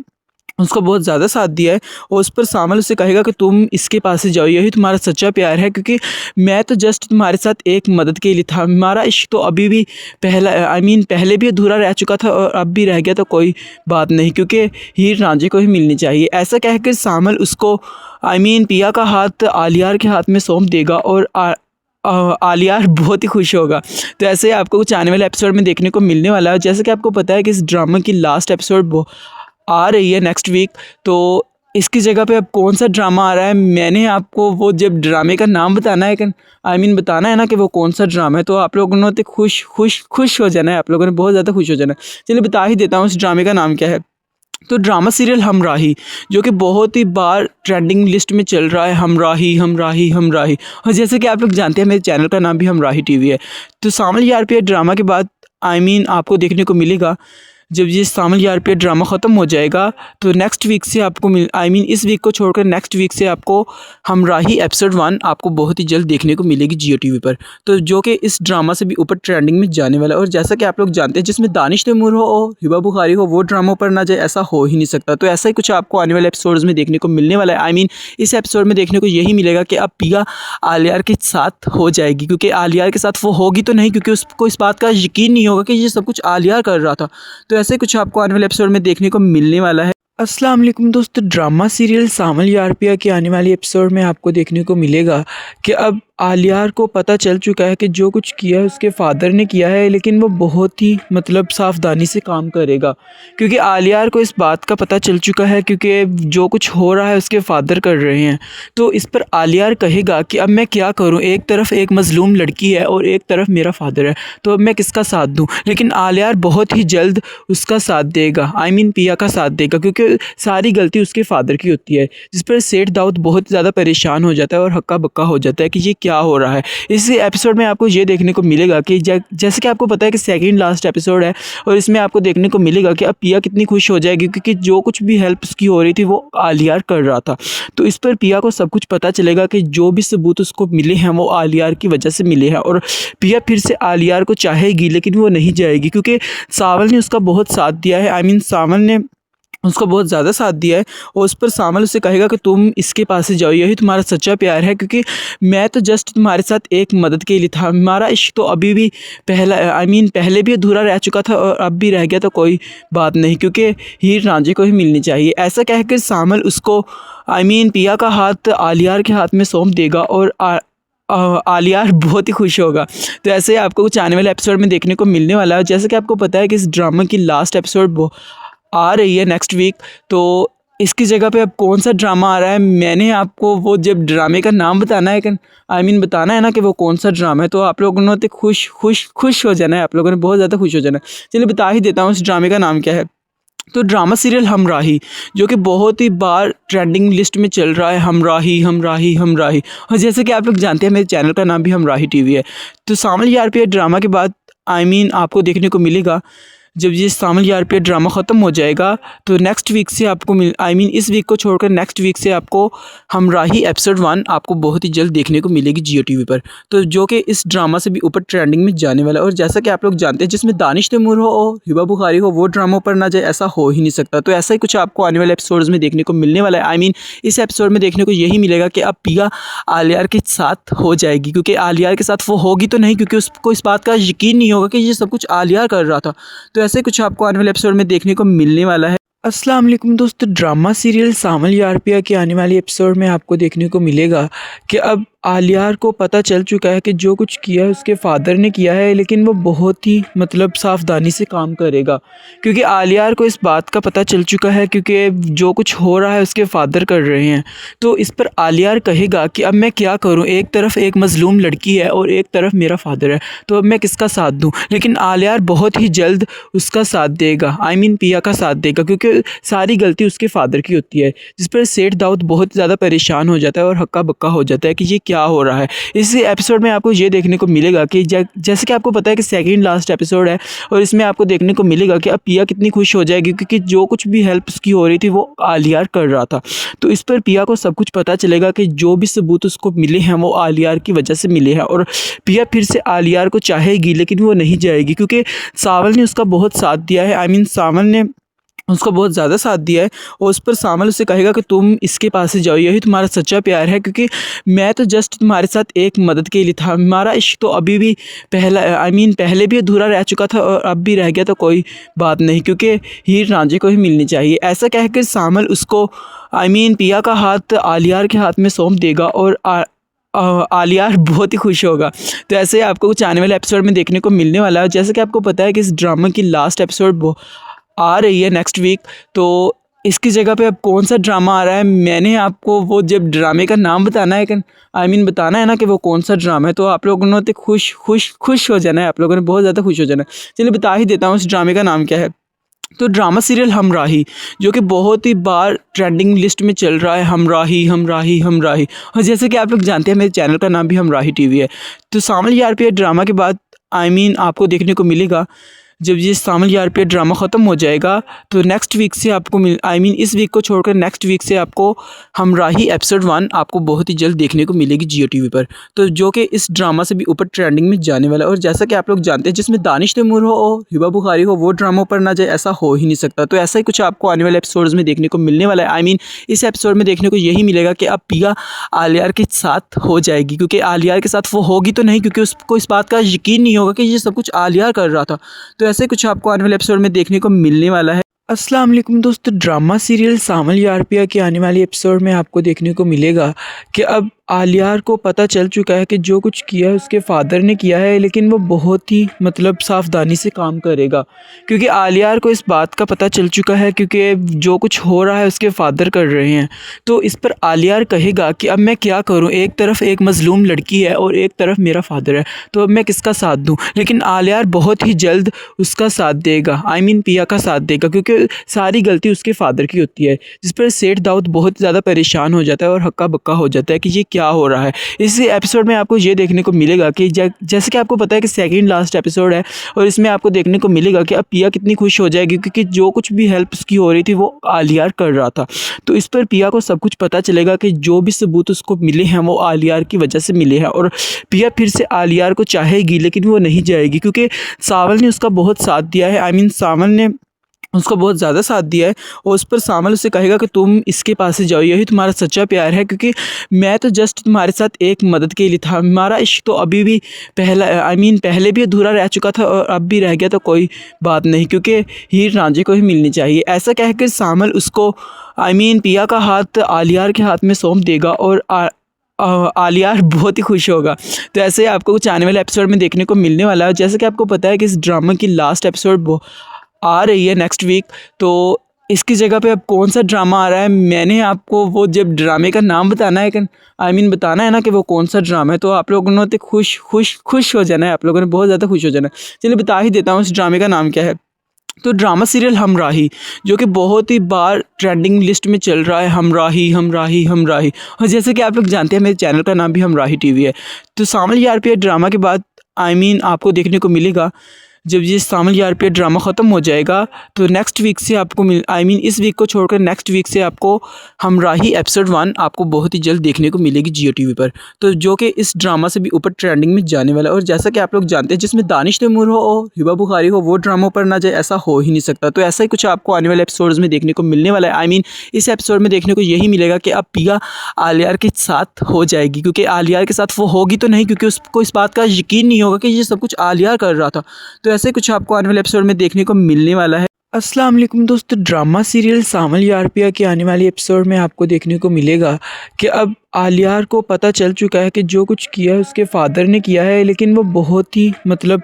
उसको बहुत ज़्यादा साथ दिया है और उस पर सामल उसे कहेगा कि तुम इसके पास से जाओ, यही तुम्हारा सच्चा प्यार है, क्योंकि मैं तो जस्ट तुम्हारे साथ एक मदद के लिए था। हमारा इश्क तो अभी भी पहले भी अधूरा रह चुका था और अब भी रह गया, तो कोई बात नहीं, क्योंकि हीर रांझे को ही मिलनी चाहिए। ऐसा कहकर सामल उसको पिया का हाथ आलियार के हाथ में सौंप देगा और आलियार बहुत ही खुश होगा। तो ऐसे ही आपको कुछ आने वाले एपिसोड में देखने को मिलने वाला है। जैसे कि आपको पता है कि इस ड्रामा की लास्ट एपिसोड आ रही है नेक्स्ट वीक, तो इसकी जगह पे अब कौन सा ड्रामा आ रहा है, मैंने आपको वो जब ड्रामे का नाम बताना है बताना है ना कि वो कौन सा ड्रामा है, तो आप लोगों ने तो खुश हो जाना है, आप लोगों ने बहुत ज़्यादा खुश हो जाना है। चलिए बता ही देता हूँ इस ड्रामे का नाम क्या है। तो ड्रामा सीरियल हमराही, जो कि बहुत ही बार ट्रेंडिंग लिस्ट में चल रहा है, हमराही हमराही हमराही। और जैसे कि आप लोग जानते हैं मेरे चैनल का नाम भी हमराही टीवी है। तो सामल यार पे ड्रामा के बाद आपको देखने को मिलेगा, जब ये सामल यार पे ड्रामा ख़त्म हो जाएगा तो नेक्स्ट वीक से आपको इस वीक को छोड़कर नेक्स्ट वीक से आपको हमराही एपिसोड 1 आपको बहुत ही जल्द देखने को मिलेगी जियो टीवी पर, तो जो कि इस ड्रामा से भी ऊपर ट्रेंडिंग में जाने वाला है। और जैसा कि आप लोग जानते हैं जिसमें दानिश तैमूर हो और हिबा बुखारी हो, वो ड्रामा पर ना जाए ऐसा हो ही नहीं सकता। तो ऐसा ही कुछ आपको आने वाले एपिसोड्स में देखने को मिलने वाला है। इस एपिसोड में देखने को यही मिलेगा कि अब पिया आलियार के साथ हो जाएगी, क्योंकि आलियार के साथ वो होगी तो नहीं, क्योंकि उसको इस बात का यकीन नहीं होगा कि ये सब कुछ आलियार कर रहा था। तो ऐसे कुछ आपको आने वाले एपिसोड में देखने को मिलने वाला है। अस्सलाम वालेकुम दोस्तों, ड्रामा सीरियल सामल यार पिया की आने वाली एपिसोड में आपको देखने को मिलेगा कि अब आलियार को पता चल चुका है कि जो कुछ किया है उसके फादर ने किया है, लेकिन वो बहुत ही सावधानी से काम करेगा, क्योंकि आलियार को इस बात का पता चल चुका है, क्योंकि जो कुछ हो रहा है उसके फादर कर रहे हैं। तो इस पर आलियार कहेगा कि अब मैं क्या करूं, एक तरफ एक मजलूम लड़की है और एक तरफ मेरा फादर है, तो अब मैं किसका साथ दूं। लेकिन आलियार बहुत ही जल्द उसका साथ देगा, पिया का साथ देगा, क्योंकि सारी गलती उसके फादर की होती है, जिस पर सेठ दाऊद बहुत ज़्यादा परेशान हो जाता है और हक्का बक्का हो जाता है कि ये क्या हो रहा है। इस एपिसोड में आपको ये देखने को मिलेगा कि जैसे कि आपको पता है कि सेकंड लास्ट एपिसोड है, और इसमें आपको देखने को मिलेगा कि अब पिया कितनी खुश हो जाएगी, क्योंकि जो कुछ भी हेल्प उसकी हो रही थी वो आलियार कर रहा था। तो इस पर पिया को सब कुछ पता चलेगा कि जो भी सबूत उसको मिले हैं वो आलियार की वजह से मिले हैं, और पिया फिर से आलियार को चाहेगी, लेकिन वो नहीं जाएगी, क्योंकि सावल ने उसका बहुत साथ दिया है। सावल ने उसको बहुत ज़्यादा साथ दिया है और उस पर सामल उसे कहेगा कि तुम इसके पास ही जाओ, यही तुम्हारा सच्चा प्यार है, क्योंकि मैं तो जस्ट तुम्हारे साथ एक मदद के लिए था, हमारा इश्क तो अभी भी पहले भी अधूरा रह चुका था और अब भी रह गया तो कोई बात नहीं, क्योंकि हीर रांझे को ही मिलनी चाहिए। ऐसा कहकर सामल उसको पिया का हाथ आलियार के हाथ में सौंप देगा और आलियार बहुत ही खुश होगा। तो ऐसे ही आपको कुछ आने वाले एपिसोड में देखने को मिलने वाला है। जैसे कि आपको पता है कि इस ड्रामा की लास्ट एपिसोड आ रही है नेक्स्ट वीक, तो इसकी जगह पे अब कौन सा ड्रामा आ रहा है, मैंने आपको वो जब ड्रामे का नाम बताना है कि बताना है ना कि वो कौन सा ड्रामा है, तो आप लोगों ने तो खुश हो जाना है, आप लोगों ने बहुत ज़्यादा खुश हो जाना है। चलिए बता ही देता हूँ इस ड्रामे का नाम क्या है। तो ड्रामा सीरियल हमराही, जो कि बहुत ही बार ट्रेंडिंग लिस्ट में चल रहा है, हमराही हमराही हमराही। और जैसे कि आप लोग जानते हैं मेरे चैनल का नाम भी हमराही टीवी है। तो सामल यार पे ड्रामा के बाद आपको देखने को मिलेगा, जब ये सामल यार पे ड्रामा ख़त्म हो जाएगा तो नेक्स्ट वीक से आपको इस वीक को छोड़कर नेक्स्ट वीक से आपको हमराही एपिसोड 1 आपको बहुत ही जल्द देखने को मिलेगी जियो टीवी पर, तो जो कि इस ड्रामा से भी ऊपर ट्रेंडिंग में जाने वाला है। और जैसा कि आप लोग जानते हैं जिसमें दानिश तैमूर हो और हिबा बुखारी हो वो ड्रामा पर ना जाए, ऐसा हो ही नहीं सकता। तो ऐसा ही कुछ आपको आने वाले एपिसोड्स में देखने को मिलने वाला है। इस एपिसोड में देखने को यही मिलेगा कि अब पिया आलियार के साथ हो जाएगी, क्योंकि आलियार के साथ वो होगी तो नहीं, क्योंकि उसको इस बात का यकीन नहीं होगा कि ये सब कुछ आलियार कर रहा था। तो ऐसे कुछ आपको आने वाले एपिसोड में देखने को मिलने वाला है। अस्सलाम वालेकुम दोस्तों, ड्रामा सीरियल सामल यार पिया के आने वाली एपिसोड में आपको देखने को मिलेगा कि अब आलियार को पता चल चुका है कि जो कुछ किया है उसके फादर ने किया है, लेकिन वो बहुत ही सावधानी से काम करेगा, क्योंकि आलियार को इस बात का पता चल चुका है क्योंकि जो कुछ हो रहा है उसके फादर कर रहे हैं। तो इस पर आलियार कहेगा कि अब मैं क्या करूं, एक तरफ एक मजलूम लड़की है और एक तरफ मेरा फादर है, तो अब मैं किसका साथ दूं। लेकिन आलियार बहुत ही जल्द उसका साथ देगा, पिया का साथ देगा, क्योंकि सारी गलती उसके फादर की होती है, जिस पर सेठ दाऊद बहुत ज़्यादा परेशान हो जाता है और हक्का बक्का हो जाता है कि ये क्या हो रहा है। इस एपिसोड में आपको ये देखने को मिलेगा कि जैसे कि आपको पता है कि सेकंड लास्ट एपिसोड है और इसमें आपको देखने को मिलेगा कि अब पिया कितनी खुश हो जाएगी, क्योंकि जो कुछ भी हेल्प उसकी हो रही थी वो आलियार कर रहा था। तो इस पर पिया को सब कुछ पता चलेगा कि जो भी सबूत उसको मिले हैं वो आलियार की वजह से मिले हैं, और पिया फिर से आलियार को चाहेगी लेकिन वो नहीं जाएगी, क्योंकि सावल ने उसका बहुत साथ दिया है। सावल ने उसको बहुत ज़्यादा साथ दिया है और उस पर सामल उसे कहेगा कि तुम इसके पास ही जाओ, यही तुम्हारा सच्चा प्यार है, क्योंकि मैं तो जस्ट तुम्हारे साथ एक मदद के लिए था, हमारा इश्क तो अभी भी पहले भी अधूरा रह चुका था और अब भी रह गया तो कोई बात नहीं, क्योंकि हीर रांझे को ही मिलनी चाहिए। ऐसा कहकर सामल उसको पिया का हाथ आलियार के हाथ में सौंप देगा और आलियार बहुत ही खुश होगा। तो ऐसे ही आपको कुछ आने वाले एपिसोड में देखने को मिलने वाला है। जैसे कि आपको पता है कि इस ड्रामा की लास्ट एपिसोड आ रही है नेक्स्ट वीक, तो इसकी जगह पे अब कौन सा ड्रामा आ रहा है, मैंने आपको वो जब ड्रामे का नाम बताना है कि बताना है ना कि वो कौन सा ड्रामा है, तो आप लोगों ने तो खुश हो जाना है, आप लोगों ने बहुत ज़्यादा खुश हो जाना है। चलिए बता ही देता हूँ इस ड्रामे का नाम क्या है। तो ड्रामा सीरियल हमराही, जो कि बहुत ही बार ट्रेंडिंग लिस्ट में चल रहा है, हमराही हमराही हमराही। और जैसे कि आप लोग जानते हैं मेरे चैनल का नाम भी हमराही टीवी है। तो सामल यार पे ड्रामा के बाद आपको देखने को मिलेगा, जब ये सामल यार पे ड्रामा ख़त्म हो जाएगा तो नेक्स्ट वीक से आपको इस वीक को छोड़कर नेक्स्ट वीक से आपको हमराही एपिसोड 1 आपको बहुत ही जल्द देखने को मिलेगी जियो टीवी पर, तो जो कि इस ड्रामा से भी ऊपर ट्रेंडिंग में जाने वाला है। और जैसा कि आप लोग जानते हैं जिसमें दानिश तैमूर हो और हिबा बुखारी हो वो ड्रामा पर ना जाए, ऐसा हो ही नहीं सकता। तो ऐसा ही कुछ आपको आने वाले एपिसोड्स में देखने को मिलने वाला है। इस एपिसोड में देखने को यही मिलेगा कि अब पिया आलियार के साथ हो जाएगी, क्योंकि आलियार के साथ वो होगी तो नहीं, क्योंकि उसको इस बात का यकीन नहीं होगा कि ये सब कुछ आलियार कर रहा था। तो ऐसे कुछ आपको आने वाले एपिसोड में देखने को मिलने वाला है। अस्सलाम वालेकुम दोस्तों, ड्रामा सीरियल सामल यार पिया की आने वाली एपिसोड में आपको देखने को मिलेगा कि अब आलियार को पता चल चुका है कि जो कुछ किया है उसके फादर ने किया है, लेकिन वो बहुत ही सावधानी से काम करेगा, क्योंकि आलियार को इस बात का पता चल चुका है क्योंकि जो कुछ हो रहा है उसके फादर कर रहे हैं। तो इस पर आलियार कहेगा कि अब मैं क्या करूं, एक तरफ एक मजलूम लड़की है और एक तरफ मेरा फादर है, तो अब मैं किसका साथ दूं। लेकिन आलियार बहुत ही जल्द उसका साथ देगा, पिया का साथ देगा, क्योंकि सारी गलती उसके फादर की होती है, जिस पर सेठ दाऊद बहुत ज़्यादा परेशान हो जाता है और हक्का बक्का हो जाता है कि ये क्या हो रहा है। इस एपिसोड में आपको ये देखने को मिलेगा कि जैसे कि आपको पता है कि सेकंड लास्ट एपिसोड है और इसमें आपको देखने को मिलेगा कि अब पिया कितनी खुश हो जाएगी, क्योंकि जो कुछ भी हेल्प उसकी हो रही थी वो आलियार कर रहा था। तो इस पर पिया को सब कुछ पता चलेगा कि जो भी सबूत उसको मिले हैं वो आलियार की वजह से मिले हैं, और पिया फिर से आलियार को चाहेगी लेकिन वो नहीं जाएगी, क्योंकि सावल ने उसका बहुत साथ दिया है। सावल ने उसको बहुत ज़्यादा साथ दिया है और उस पर सामल उसे कहेगा कि तुम इसके पास से जाओ, यही तुम्हारा सच्चा प्यार है, क्योंकि मैं तो जस्ट तुम्हारे साथ एक मदद के लिए था, हमारा इश्क तो अभी भी पहले भी अधूरा रह चुका था और अब भी रह गया तो कोई बात नहीं, क्योंकि हीर रांझे को ही मिलनी चाहिए। ऐसा कहकर सामल उसको पिया का हाथ आलियार के हाथ में सौंप देगा और आलियार बहुत ही खुश होगा। तो ऐसे ही आपको कुछ आने वाले एपिसोड में देखने को मिलने वाला है। जैसे कि आपको पता है कि इस ड्रामा की लास्ट एपिसोड आ रही है नेक्स्ट वीक, तो इसकी जगह पे अब कौन सा ड्रामा आ रहा है, मैंने आपको वो जब ड्रामे का नाम बताना है बताना है ना कि वो कौन सा ड्रामा है, तो आप लोगों ने तो खुश हो जाना है, आप लोगों ने बहुत ज़्यादा खुश हो जाना है। चलिए बता ही देता हूँ इस ड्रामे का नाम क्या है। तो ड्रामा सीरियल हमराही, जो कि बहुत ही बार ट्रेंडिंग लिस्ट में चल रहा है, हमराही हमराही हमराही। और जैसे कि आप लोग जानते हैं मेरे चैनल का नाम भी हमराही टीवी है। तो सामल यार पे ड्रामा के बाद आपको देखने को मिलेगा, जब ये सामल यार पे ड्रामा ख़त्म हो जाएगा तो नेक्स्ट वीक से आपको इस वीक को छोड़कर नेक्स्ट वीक से आपको हमराही एपिसोड 1 आपको बहुत ही जल्द देखने को मिलेगी जियो टीवी पर, तो जो कि इस ड्रामा से भी ऊपर ट्रेंडिंग में जाने वाला है। और जैसा कि आप लोग जानते हैं जिसमें दानिश तैमूर हो और हिबा बुखारी हो वो ड्रामों पर ना जाए, ऐसा हो ही नहीं सकता। तो ऐसा ही कुछ आपको आने वाले एपिसोड्स में देखने को मिलने वाला है। इस एपिसोड में देखने को यही मिलेगा कि अब पिया आलियार के साथ हो जाएगी, क्योंकि आलियार के साथ वो होगी तो नहीं, क्योंकि उसको इस बात का यकीन नहीं होगा कि ये सब कुछ आलियार कर रहा था। तो ऐसे कुछ आपको आने वाले एपिसोड में देखने को मिलने वाला है। अस्सलाम वालेकुम दोस्तों, ड्रामा सीरियल सामल यार पिया के आने वाली एपिसोड में आपको देखने को मिलेगा कि अब आलियार को पता चल चुका है कि जो कुछ किया है उसके फादर ने किया है, लेकिन वो बहुत ही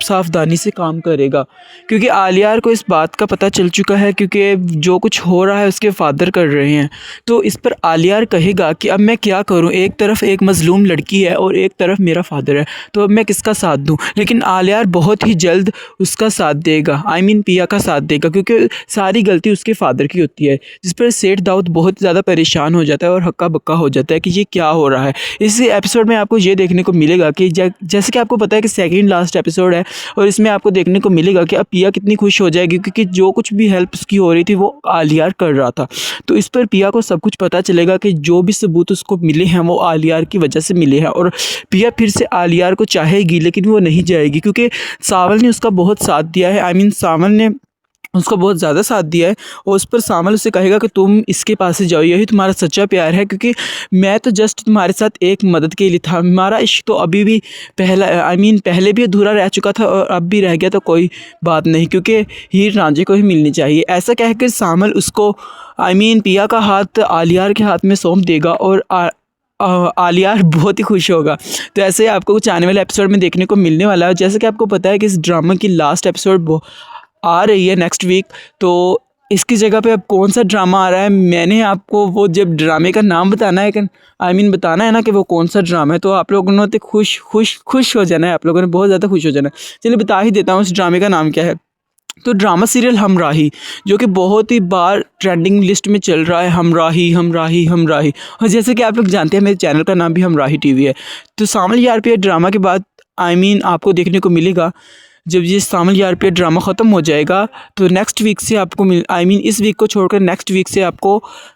सावधानी से काम करेगा, क्योंकि आलियार को इस बात का पता चल चुका है क्योंकि जो कुछ हो रहा है उसके फादर कर रहे हैं। तो इस पर आलियार कहेगा कि अब मैं क्या करूं, एक तरफ एक मजलूम लड़की है और एक तरफ मेरा फादर है, तो अब मैं किसका साथ दूं। लेकिन आलियार बहुत ही जल्द उसका साथ देगा, पिया का साथ देगा, क्योंकि सारी गलती उसके फादर की होती है, जिस पर सेठ दाऊद बहुत ज़्यादा परेशान हो जाता है और हक्का बक्का हो जाता है कि ये क्या हो रहा है। इस एपिसोड में आपको ये देखने को मिलेगा कि जैसे कि आपको पता है कि सेकंड लास्ट एपिसोड है और इसमें आपको देखने को मिलेगा कि अब पिया कितनी खुश हो जाएगी, क्योंकि जो कुछ भी हेल्प उसकी हो रही थी वो आलियार कर रहा था। तो इस पर पिया को सब कुछ पता चलेगा कि जो भी सबूत उसको मिले हैं वो आलियार की वजह से मिले हैं, और पिया फिर से आलियार को चाहेगी लेकिन वो नहीं जाएगी, क्योंकि सावल ने उसका बहुत साथ दिया है। सावल ने उसको बहुत ज़्यादा साथ दिया है और उस पर सामल उसे कहेगा कि तुम इसके पास से जाओ, यही तुम्हारा सच्चा प्यार है, क्योंकि मैं तो जस्ट तुम्हारे साथ एक मदद के लिए था, हमारा इश्क तो अभी भी पहले भी अधूरा रह चुका था और अब भी रह गया तो कोई बात नहीं, क्योंकि हीर रांझे को ही मिलनी चाहिए। ऐसा कहकर सामल उसको पिया का हाथ आलियार के हाथ में सौंप देगा और आलियार बहुत ही खुश होगा। तो ऐसे ही आपको कुछ आने वाले एपिसोड में देखने को मिलने वाला है। जैसे कि आपको पता है कि इस ड्रामा की लास्ट एपिसोड आ रही है नेक्स्ट वीक, तो इसकी जगह पे अब कौन सा ड्रामा आ रहा है, मैंने आपको वो जब ड्रामे का नाम बताना है बताना है ना कि वो कौन सा ड्रामा है, तो आप लोगों ने तो खुश हो जाना है, आप लोगों ने बहुत ज़्यादा खुश हो जाना है। चलिए बता ही देता हूँ इस ड्रामे का नाम क्या है। तो ड्रामा सीरियल हमराही, जो कि बहुत ही बार ट्रेंडिंग लिस्ट में चल रहा है, हमराही हमराही हमराही। और जैसे कि आप लोग जानते हैं मेरे चैनल का नाम भी हमराही टीवी है। तो सामल यार पे ड्रामा के बाद आपको देखने को मिलेगा, जब ये सामल यार पे ड्रामा ख़त्म हो जाएगा तो नेक्स्ट वीक से आपको इस वीक को छोड़कर नेक्स्ट वीक से आपको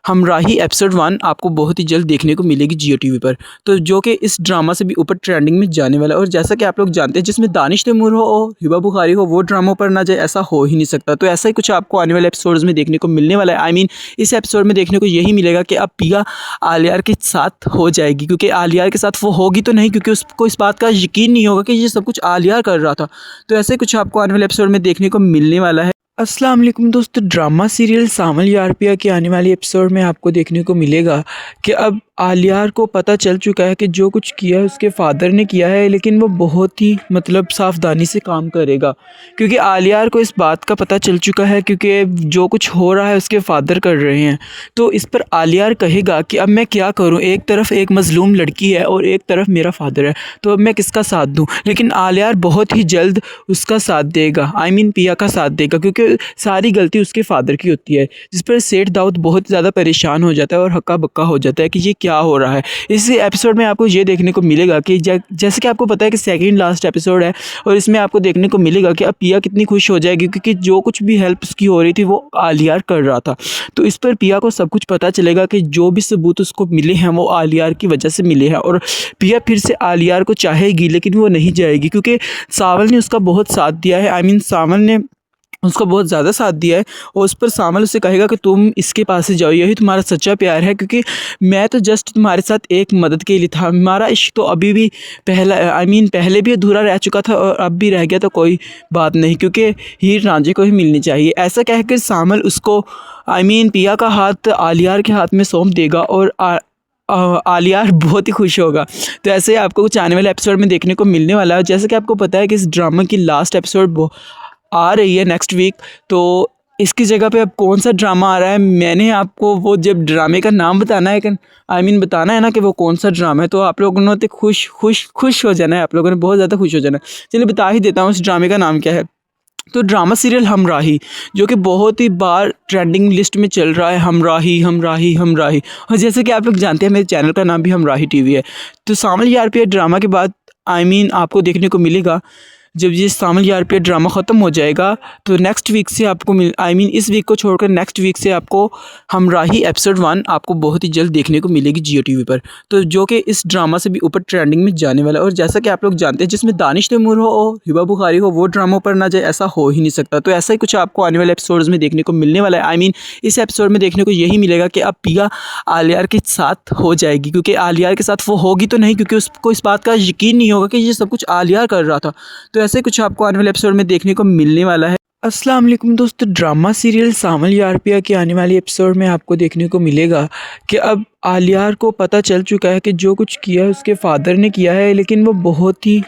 हमराही एपिसोड 1 आपको बहुत ही जल्द देखने को मिलेगी जियो टीवी पर, तो जो कि इस ड्रामा से भी ऊपर ट्रेंडिंग में जाने वाला है। और जैसा कि आप लोग जानते हैं जिसमें दानिश तैमूर हो और हिबा बुखारी हो वो ड्रामों पर ना जाए, ऐसा हो ही नहीं सकता। तो ऐसा ही कुछ आपको आने वाले एपिसोड्स में देखने को मिलने वाला है। इस एपिसोड में देखने को यही मिलेगा कि अब पिया आलियार के साथ हो जाएगी, क्योंकि आलियार के साथ वो होगी तो नहीं, क्योंकि उसको इस बात का यकीन नहीं होगा कि ये सब कुछ आलियार कर रहा था। तो ऐसे कुछ आपको आने वाले एपिसोड में देखने को मिलने वाला है। अस्सलाम वालेकुम दोस्तों, ड्रामा सीरियल सामल यार पिया की आने वाली एपिसोड में आपको देखने को मिलेगा कि अब आलियार को पता चल चुका है कि जो कुछ किया है उसके फादर ने किया है, लेकिन वो बहुत ही सावधानी से काम करेगा, क्योंकि आलियार को इस बात का पता चल चुका है क्योंकि जो कुछ हो रहा है उसके फादर कर रहे हैं। तो इस पर आलियार कहेगा कि अब मैं क्या करूं, एक तरफ एक मजलूम लड़की है और एक तरफ मेरा फादर है, तो अब मैं किसका साथ दूं। लेकिन आलियार बहुत ही जल्द उसका साथ देगा, पिया का साथ देगा, क्योंकि सारी गलती उसके फादर की होती है, जिस पर सेठ दाऊद बहुत ज़्यादा परेशान हो जाता है और हक्का बक्का हो जाता है कि ये क्या हो रहा है। इस एपिसोड में आपको ये देखने को मिलेगा कि जैसे कि आपको पता है कि सेकंड लास्ट एपिसोड है और इसमें आपको देखने को मिलेगा कि अब पिया कितनी खुश हो जाएगी, क्योंकि जो कुछ भी हेल्प उसकी हो रही थी वो आलियार कर रहा था। तो इस पर पिया को सब कुछ पता चलेगा कि जो भी सबूत उसको मिले हैं वो आलियार की वजह से मिले हैं, और पिया फिर से आलियार को चाहेगी लेकिन वो नहीं जाएगी, क्योंकि सावल ने उसका बहुत साथ दिया है। सावल ने उसका बहुत ज़्यादा साथ दिया है और उस पर सामल उसे कहेगा कि तुम इसके पास से जाओ, यही तुम्हारा सच्चा प्यार है, क्योंकि मैं तो जस्ट तुम्हारे साथ एक मदद के लिए था। हमारा इश्क तो अभी भी पहले भी अधूरा रह चुका था और अब भी रह गया, तो कोई बात नहीं, क्योंकि हीर रांझे को ही मिलनी चाहिए। ऐसा कहकर सामल उसको पिया का हाथ आलियार के हाथ में सौंप देगा और आलियार बहुत ही खुश होगा। तो ऐसे ही आपको कुछ आने वाले एपिसोड में देखने को मिलने वाला है। जैसे कि आपको पता है कि इस ड्रामा की लास्ट एपिसोड आ रही है नेक्स्ट वीक, तो इसकी जगह पे अब कौन सा ड्रामा आ रहा है, मैंने आपको वो जब ड्रामे का नाम बताना है बताना है ना कि वो कौन सा ड्रामा है, तो आप लोगों ने तो खुश हो जाना है, आप लोगों ने बहुत ज़्यादा खुश हो जाना है। चलिए बता ही देता हूँ उस ड्रामे का नाम क्या है। तो ड्रामा सीरियल हमराही, जो कि बहुत ही बार ट्रेंडिंग लिस्ट में चल रहा है, हमराही हमराही हमराही। और जैसे कि आप लोग जानते हैं मेरे चैनल का नाम भी हमराही टीवी है। तो सामल यार पे ड्रामा के बाद आपको देखने को मिलेगा, जब ये सामल यार पे ड्रामा ख़त्म हो जाएगा तो नेक्स्ट वीक से आपको इस वीक को छोड़कर नेक्स्ट वीक से आपको हमराही एपिसोड 1 आपको बहुत ही जल्द देखने को मिलेगी जियो टीवी पर, तो जो कि इस ड्रामा से भी ऊपर ट्रेंडिंग में जाने वाला है। और जैसा कि आप लोग जानते हैं जिसमें दानिश तैमूर हो और हिबा बुखारी हो, वो ड्रामों पर ना जाए ऐसा हो ही नहीं सकता। तो ऐसा ही कुछ आपको आने वाले एपिसोड्स में देखने को मिलने वाला है। इस एपिसोड में देखने को यही मिलेगा कि अब पिया आलियार के साथ हो जाएगी, क्योंकि आलियार के साथ वो होगी तो नहीं, क्योंकि उसको इस बात का यकीन नहीं होगा कि ये सब कुछ आलियार कर रहा था। तो ऐसे कुछ आपको आने वाले एपिसोड में देखने को मिलने वाला है। अस्सलाम वालेकुम दोस्तों, ड्रामा सीरियल सामल यार पिया के आने वाली एपिसोड में आपको देखने को मिलेगा कि अब आलियार को पता चल चुका है कि जो कुछ किया है उसके फादर ने किया है, लेकिन वो बहुत ही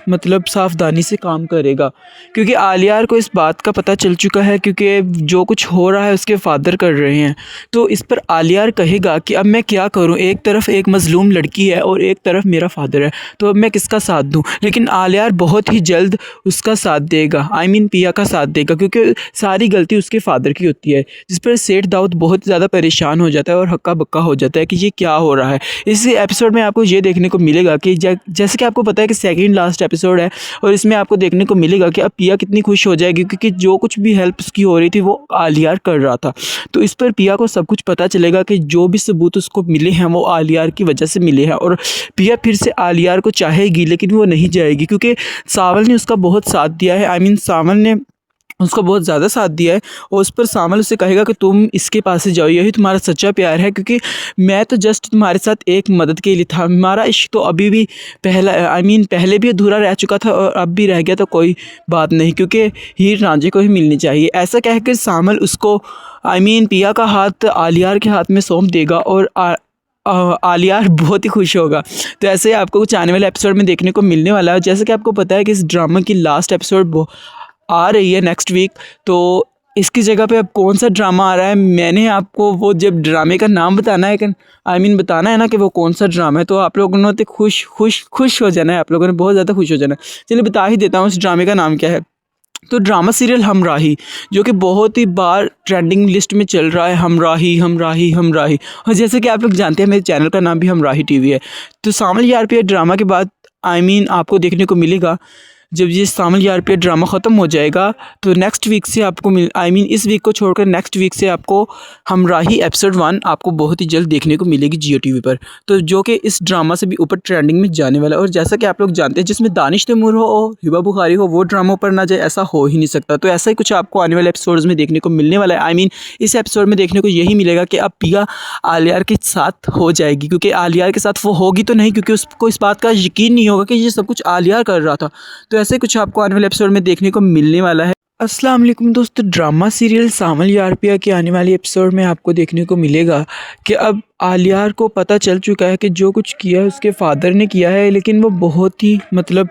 सावधानी से काम करेगा, क्योंकि आलियार को इस बात का पता चल चुका है क्योंकि जो कुछ हो रहा है उसके फादर कर रहे हैं। तो इस पर आलियार कहेगा कि अब मैं क्या करूं, एक तरफ एक मजलूम लड़की है और एक तरफ मेरा फादर है, तो अब मैं किसका साथ दूं। लेकिन आलियार बहुत ही जल्द उसका साथ देगा, पिया का साथ देगा, क्योंकि सारी गलती उसके फादर की होती है, जिस पर सेठ दाऊद बहुत ज़्यादा परेशान हो जाता है और हक्का बक्का हो जाता है कि ये क्या हो रहा है। इस एपिसोड में आपको ये देखने को मिलेगा कि जैसे कि आपको पता है कि सेकंड लास्ट एपिसोड है, और इसमें आपको देखने को मिलेगा कि अब पिया कितनी खुश हो जाएगी, क्योंकि जो कुछ भी हेल्प उसकी हो रही थी वो आलियार कर रहा था। तो इस पर पिया को सब कुछ पता चलेगा कि जो भी सबूत उसको मिले हैं वो आलियार की वजह से मिले हैं, और पिया फिर से आलियार को चाहेगी लेकिन वो नहीं जाएगी, क्योंकि सावल ने उसका बहुत साथ दिया है। सावल ने उसको बहुत ज़्यादा साथ दिया है और उस पर सामल उसे कहेगा कि तुम इसके पास से जाओ, यही तुम्हारा सच्चा प्यार है, क्योंकि मैं तो जस्ट तुम्हारे साथ एक मदद के लिए था। हमारा इश्क तो अभी भी पहले भी अधूरा रह चुका था और अब भी रह गया, तो कोई बात नहीं, क्योंकि हीर रांझे को ही मिलनी चाहिए। ऐसा कहकर सामल उसको पिया का हाथ आलियार के हाथ में सौंप देगा और आलियार बहुत ही खुश होगा। तो ऐसे ही आपको कुछ आने वाले एपिसोड में देखने को मिलने वाला है। जैसे कि आपको पता है कि इस ड्रामा की लास्ट एपिसोड आ रही है नेक्स्ट वीक, तो इसकी जगह पे अब कौन सा ड्रामा आ रहा है, मैंने आपको वो जब ड्रामे का नाम बताना है बताना है ना कि वो कौन सा ड्रामा है, तो आप लोगों ने तो खुश हो जाना है, आप लोगों ने बहुत ज़्यादा खुश हो जाना है। चलिए बता ही देता हूँ उस ड्रामे का नाम क्या है। तो ड्रामा सीरियल हमराही, जो कि बहुत ही बार ट्रेंडिंग लिस्ट में चल रहा है, हमराही हमराही हमराही। और जैसे कि आप लोग जानते हैं मेरे चैनल का नाम भी हमराही टीवी है। तो सामल यार पे ड्रामा के बाद आपको देखने को मिलेगा, जब ये सामल यार पे ड्रामा ख़त्म हो जाएगा तो नेक्स्ट वीक से आपको इस वीक को छोड़कर नेक्स्ट वीक से आपको हमराही एपिसोड 1 आपको बहुत ही जल्द देखने को मिलेगी जियो टीवी पर, तो जो कि इस ड्रामा से भी ऊपर ट्रेंडिंग में जाने वाला है। और जैसा कि आप लोग जानते हैं जिसमें दानिश तैमूर हो और हिबा बुखारी हो, वो ड्रामों पर ना जाए ऐसा हो ही नहीं सकता। तो ऐसा ही कुछ आपको आने वाले एपिसोड्स में देखने को मिलने वाला है। इस एपिसोड में देखने को यही मिलेगा कि अब पिया आलियार के साथ हो जाएगी, क्योंकि आलियार के साथ वो होगी तो नहीं, क्योंकि उसको इस बात का यकीन नहीं होगा कि ये सब कुछ आलियार कर रहा था। तो ऐसे कुछ आपको आने वाले एपिसोड में देखने को मिलने वाला है। अस्सलाम वालेकुम दोस्तों, ड्रामा सीरियल सामल यार पिया की आने वाली एपिसोड में आपको देखने को मिलेगा कि अब आलियार को पता चल चुका है कि जो कुछ किया है उसके फादर ने किया है, लेकिन वो बहुत ही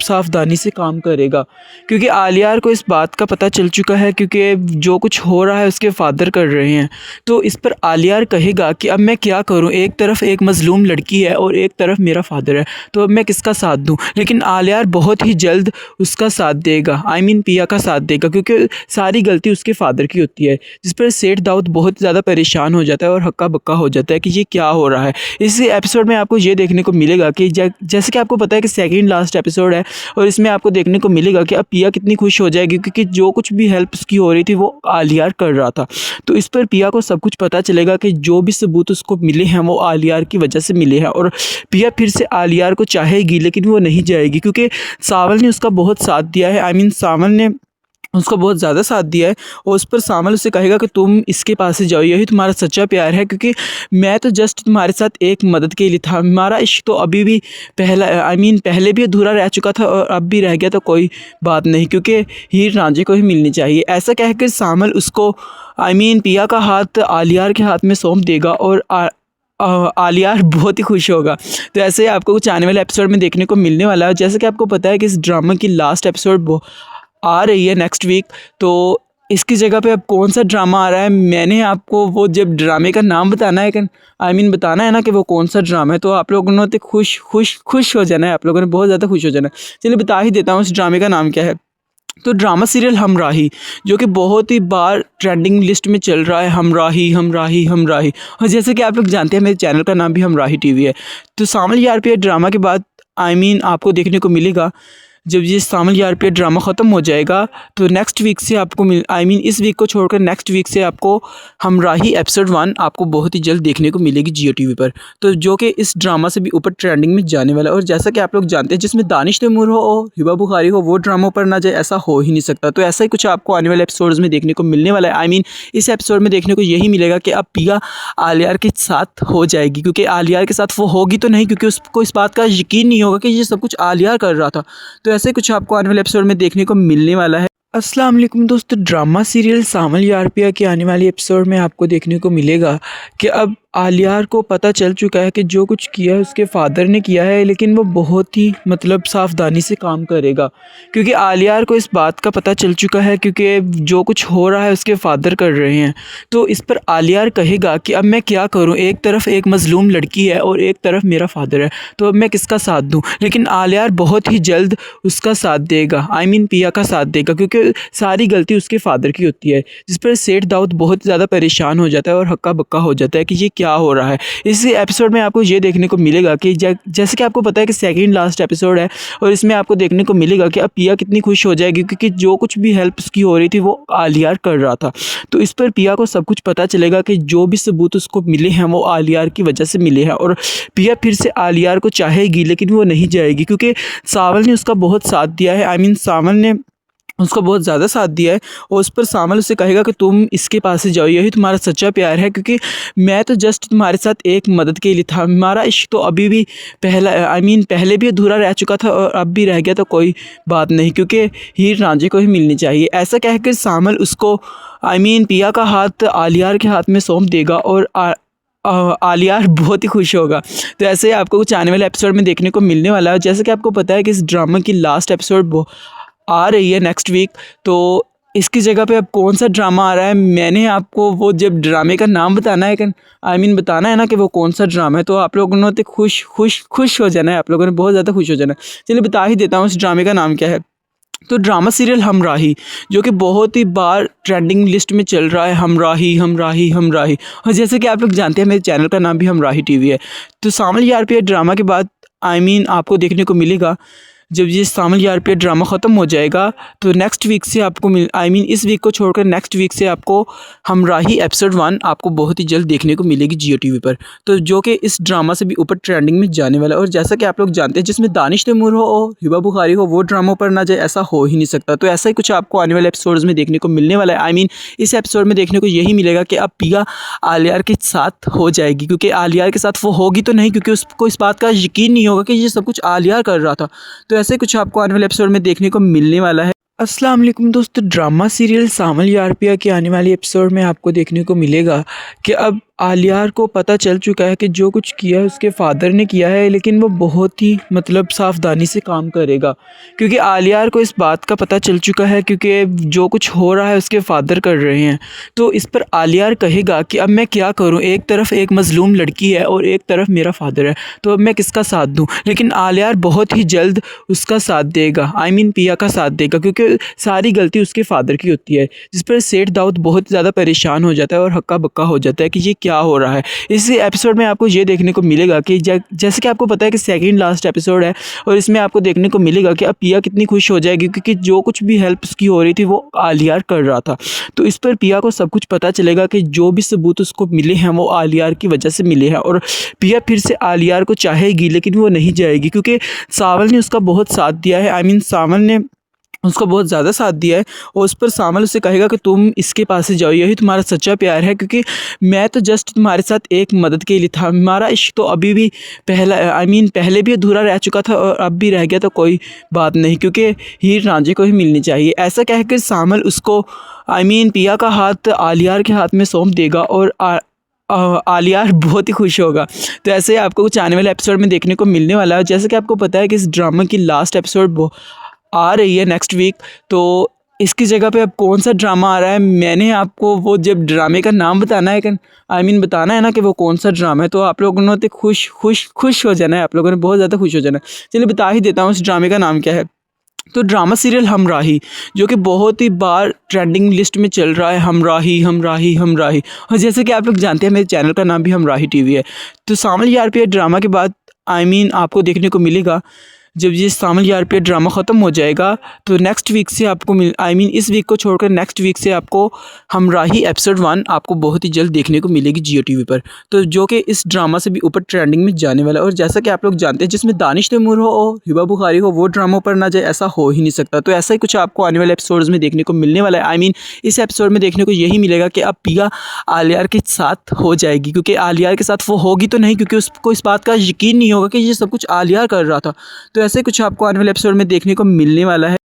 सावधानी से काम करेगा, क्योंकि आलियार को इस बात का पता चल चुका है क्योंकि जो कुछ हो रहा है उसके फादर कर रहे हैं। तो इस पर आलियार कहेगा कि अब मैं क्या करूं, एक तरफ एक मजलूम लड़की है और एक तरफ मेरा फादर है, तो अब मैं किसका साथ दूं। लेकिन आलियार बहुत ही जल्द उसका साथ देगा, पिया का साथ देगा, क्योंकि सारी गलती उसके फादर की होती है, जिस पर सेठ दाऊद बहुत ज़्यादा परेशान हो जाता है और हक्का बक्का हो जाता है कि ये क्या हो रहा है। इस एपिसोड में आपको ये देखने को मिलेगा कि जैसे कि आपको पता है कि सेकंड लास्ट एपिसोड है, और इसमें आपको देखने को मिलेगा कि अब पिया कितनी खुश हो जाएगी, क्योंकि जो कुछ भी हेल्प उसकी हो रही थी वो आलियार कर रहा था। तो इस पर पिया को सब कुछ पता चलेगा कि जो भी सबूत उसको मिले हैं वो आलियार की वजह से मिले हैं, और पिया फिर से आलियार को चाहेगी लेकिन वो नहीं जाएगी, क्योंकि सावल ने उसका बहुत साथ दिया है। सावल ने उसका बहुत ज़्यादा साथ दिया है और उस पर सामल उसे कहेगा कि तुम इसके पास से जाओ, यही तुम्हारा सच्चा प्यार है, क्योंकि मैं तो जस्ट तुम्हारे साथ एक मदद के लिए था। हमारा इश्क तो अभी भी पहले भी अधूरा रह चुका था और अब भी रह गया, तो कोई बात नहीं, क्योंकि हीर रांझे को ही मिलनी चाहिए। ऐसा कहकर सामल उसको पिया का हाथ आलियार के हाथ में सौंप देगा और आलियार बहुत ही खुश होगा। तो ऐसे ही आपको कुछ आने वाले एपिसोड में देखने को मिलने वाला है। जैसे कि आपको पता है कि इस ड्रामा की लास्ट एपिसोड आ रही है नेक्स्ट वीक, तो इसकी जगह पे अब कौन सा ड्रामा आ रहा है, मैंने आपको वो जब ड्रामे का नाम बताना है बताना है ना कि वो कौन सा ड्रामा है, तो आप लोगों ने तो खुश हो जाना है, आप लोगों ने बहुत ज़्यादा खुश हो जाना है। चलिए बता ही देता हूँ उस ड्रामे का नाम क्या है। तो ड्रामा सीरियल हमराही, जो कि बहुत ही बार ट्रेंडिंग लिस्ट में चल रहा है, हमराही हमराही हमराही। और जैसे कि आप लोग जानते हैं मेरे चैनल का नाम भी हमराही टीवी है। तो सामल यार पे ड्रामा के बाद आपको देखने को मिलेगा, जब ये सामल यार पे ड्रामा ख़त्म हो जाएगा तो नेक्स्ट वीक से आपको इस वीक को छोड़कर नेक्स्ट वीक से आपको हमराही एपिसोड 1 आपको बहुत ही जल्द देखने को मिलेगी जियो टीवी पर, तो जो कि इस ड्रामा से भी ऊपर ट्रेंडिंग में जाने वाला है। और जैसा कि आप लोग जानते हैं जिसमें दानिश तैमूर हो और हिबा बुखारी हो, वो ड्रामा पर ना जाए ऐसा हो ही नहीं सकता। तो ऐसा ही कुछ आपको आने वाले एपिसोड्स में देखने को मिलने वाला है। इस एपिसोड में देखने को यही मिलेगा कि अब पिया आलियार के साथ हो जाएगी, क्योंकि आलियार के साथ वो होगी तो नहीं, क्योंकि उसको इस बात का यकीन नहीं होगा कि ये सब कुछ आलियार कर रहा था। तो ऐसे कुछ आपको आने वाले एपिसोड में देखने को मिलने वाला है। अस्सलाम वालेकुम दोस्तों, ड्रामा सीरियल सामल यार पिया के आने वाली एपिसोड में आपको देखने को मिलेगा कि अब आलियार को पता चल चुका है कि जो कुछ किया है उसके फादर ने किया है, लेकिन वो बहुत ही सावधानी से काम करेगा, क्योंकि आलियार को इस बात का पता चल चुका है क्योंकि जो कुछ हो रहा है उसके फादर कर रहे हैं। तो इस पर आलियार कहेगा कि अब मैं क्या करूं, एक तरफ एक मजलूम लड़की है और एक तरफ मेरा फादर है, तो अब मैं किसका साथ दूं। लेकिन आलियार बहुत ही जल्द उसका साथ देगा, पिया का साथ देगा, क्योंकि सारी गलती उसके फादर की होती है, जिस पर सेठ दाऊद बहुत ज़्यादा परेशान हो जाता है और हक्का बक्का हो जाता है कि ये क्या हो रहा है। इस एपिसोड में आपको ये देखने को मिलेगा कि जैसे कि आपको पता है कि सेकंड लास्ट एपिसोड है, और इसमें आपको देखने को मिलेगा कि अब पिया कितनी खुश हो जाएगी, क्योंकि जो कुछ भी हेल्प उसकी हो रही थी वो आलियार कर रहा था। तो इस पर पिया को सब कुछ पता चलेगा कि जो भी सबूत उसको मिले हैं वो आलियार की वजह से मिले हैं, और पिया फिर से आलियार को चाहेगी लेकिन वो नहीं जाएगी, क्योंकि सावल ने उसका बहुत साथ दिया है। सावल ने उसको बहुत ज़्यादा साथ दिया है और उस पर सामल उसे कहेगा कि तुम इसके पास से जाओ, यही तुम्हारा सच्चा प्यार है, क्योंकि मैं तो जस्ट तुम्हारे साथ एक मदद के लिए था। हमारा इश्क तो अभी भी पहले भी अधूरा रह चुका था और अब भी रह गया, तो कोई बात नहीं, क्योंकि हीर रांझे को ही मिलनी चाहिए। ऐसा कहकर सामल उसको पिया का हाथ आलियार के हाथ में सौंप देगा और आलियार बहुत ही खुश होगा। तो ऐसे ही आपको कुछ आने वाले एपिसोड में देखने को मिलने वाला है। जैसे कि आपको पता है कि इस ड्रामा की लास्ट एपिसोड आ रही है नेक्स्ट वीक, तो इसकी जगह पे अब कौन सा ड्रामा आ रहा है, मैंने आपको वो जब ड्रामे का नाम बताना है बताना है ना कि वो कौन सा ड्रामा है, तो आप लोगों ने तो खुश हो जाना है, आप लोगों ने बहुत ज़्यादा खुश हो जाना है। चलिए बता ही देता हूँ उस ड्रामे का नाम क्या है। तो ड्रामा सीरियल हमराही, जो कि बहुत ही बार ट्रेंडिंग लिस्ट में चल रहा है, हमराही हमराही हमराही। और जैसे कि आप लोग जानते हैं मेरे चैनल का नाम भी हमराही टीवी है। तो सामल यार पे ड्रामा के बाद आपको देखने को मिलेगा, जब ये सामल यार पे ड्रामा ख़त्म हो जाएगा तो नेक्स्ट वीक से आपको इस वीक को छोड़कर नेक्स्ट वीक से आपको हमराही एपिसोड 1 आपको बहुत ही जल्द देखने को मिलेगी जियो टीवी पर, तो जो कि इस ड्रामा से भी ऊपर ट्रेंडिंग में जाने वाला है। और जैसा कि आप लोग जानते हैं जिसमें दानिश तैमूर हो और हिबा बुखारी हो, वो ड्रामा पर ना जाए ऐसा हो ही नहीं सकता। तो ऐसा ही कुछ आपको आने वाले एपिसोड्स में देखने को मिलने वाला है। इस एपिसोड में देखने को यही मिलेगा कि अब पिया आलियार के साथ हो जाएगी, क्योंकि आलियार के साथ वो होगी तो नहीं, क्योंकि उसको इस बात का यकीन नहीं होगा कि ये सब कुछ आलियार कर रहा था। तो ऐसे कुछ आपको आने वाले एपिसोड में देखने को मिलने वाला है। अस्सलाम वालेकुम दोस्तों, ड्रामा सीरियल सामल यार पिया की आने वाली एपिसोड में आपको देखने को मिलेगा कि अब आलियार को पता चल चुका है कि जो कुछ किया है उसके फादर ने किया है, लेकिन वो बहुत ही सावधानी से काम करेगा, क्योंकि आलियार को इस बात का पता चल चुका है क्योंकि जो कुछ हो रहा है उसके फादर कर रहे हैं। तो इस पर आलियार कहेगा कि अब मैं क्या करूं, एक तरफ एक मजलूम लड़की है और एक तरफ मेरा फादर है, तो अब मैं किसका साथ दूं। लेकिन आलियार बहुत ही जल्द उसका साथ देगा, पिया का साथ देगा, क्योंकि सारी गलती उसके फादर की होती है, जिस पर सेठ दाऊद बहुत ज़्यादा परेशान हो जाता है और हक्का बक्का हो जाता है कि ये क्या हो रहा है। इस एपिसोड में आपको ये देखने को मिलेगा कि जैसे कि आपको पता है कि सेकंड लास्ट एपिसोड है, और इसमें आपको देखने को मिलेगा कि अब पिया कितनी खुश हो जाएगी, क्योंकि जो कुछ भी हेल्प उसकी हो रही थी वो आलियार कर रहा था। तो इस पर पिया को सब कुछ पता चलेगा कि जो भी सबूत उसको मिले हैं वो आलियार की वजह से मिले हैं, और पिया फिर से आलियार को चाहेगी लेकिन वो नहीं जाएगी, क्योंकि सावल ने उसका बहुत साथ दिया है। सावल ने उसको बहुत ज़्यादा साथ दिया है और उस पर सामल उसे कहेगा कि तुम इसके पास से जाओ, यही तुम्हारा सच्चा प्यार है, क्योंकि मैं तो जस्ट तुम्हारे साथ एक मदद के लिए था, हमारा इश्क तो अभी भी पहले भी अधूरा रह चुका था और अब भी रह गया तो कोई बात नहीं, क्योंकि हीर रांझे को ही मिलनी चाहिए। ऐसा कहकर सामल उसको पिया का हाथ आलियार के हाथ में सौंप देगा और आलियार बहुत ही खुश होगा। तो ऐसे ही आपको कुछ आने वाले एपिसोड में देखने को मिलने वाला है। जैसे कि आपको पता है कि इस ड्रामा की लास्ट एपिसोड आ रही है नेक्स्ट वीक, तो इसकी जगह पे अब कौन सा ड्रामा आ रहा है, मैंने आपको वो जब ड्रामे का नाम बताना है बताना है ना कि वो कौन सा ड्रामा है, तो आप लोगों ने तो खुश हो जाना है, आप लोगों ने बहुत ज़्यादा खुश हो जाना है। चलिए बता ही देता हूँ उस ड्रामे का नाम क्या है। तो ड्रामा सीरियल हमराही, जो कि बहुत ही बार ट्रेंडिंग लिस्ट में चल रहा है, हमराही हमराही हमराही। और जैसे कि आप लोग जानते हैं मेरे चैनल का नाम भी हमराही टीवी है। तो सामल यार पे ड्रामा के बाद आपको देखने को मिलेगा, जब ये सामल यार पे ड्रामा ख़त्म हो जाएगा तो नेक्स्ट वीक से आपको इस वीक को छोड़कर नेक्स्ट वीक से आपको हमराही एपिसोड 1 आपको बहुत ही जल्द देखने को मिलेगी जियो टीवी पर, तो जो कि इस ड्रामा से भी ऊपर ट्रेंडिंग में जाने वाला है। और जैसा कि आप लोग जानते हैं जिसमें दानिश तैमूर हो और हिबा बुखारी हो वो ड्रामा पर ना जाए, ऐसा हो ही नहीं सकता। तो ऐसा ही कुछ आपको आने वाले एपिसोड्स में देखने को मिलने वाला है। इस एपिसोड में देखने को यही मिलेगा कि अब पिया आलियार के साथ हो जाएगी, क्योंकि आलियार के साथ वो होगी तो नहीं, क्योंकि उसको इस बात का यकीन नहीं होगा कि ये सब कुछ आलियार कर रहा था। तो ऐसे कुछ आपको आने वाले एपिसोड में देखने को मिलने वाला है।